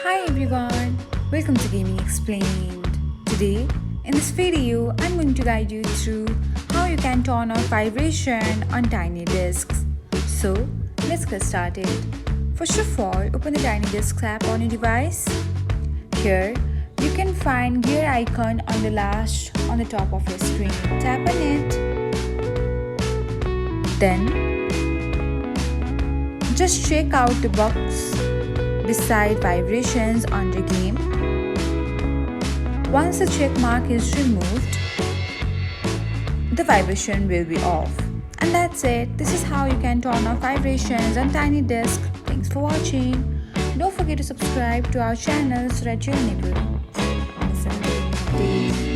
Hi everyone, welcome to Gaming Explained. Today, in this video, I'm going to guide you through how you can turn off vibration on tiny disks. So, let's get started. First of all, open the Tiny Disks app on your device. Here, you can find gear icon on the top of your screen. Tap on it. Then, just check out the box beside vibrations on the game. Once the check mark is removed, the vibration will be off. And that's it. This is how you can turn off vibrations on tiny disk. Thanks for watching. Don't forget to subscribe to our channel so that you'll never miss an update.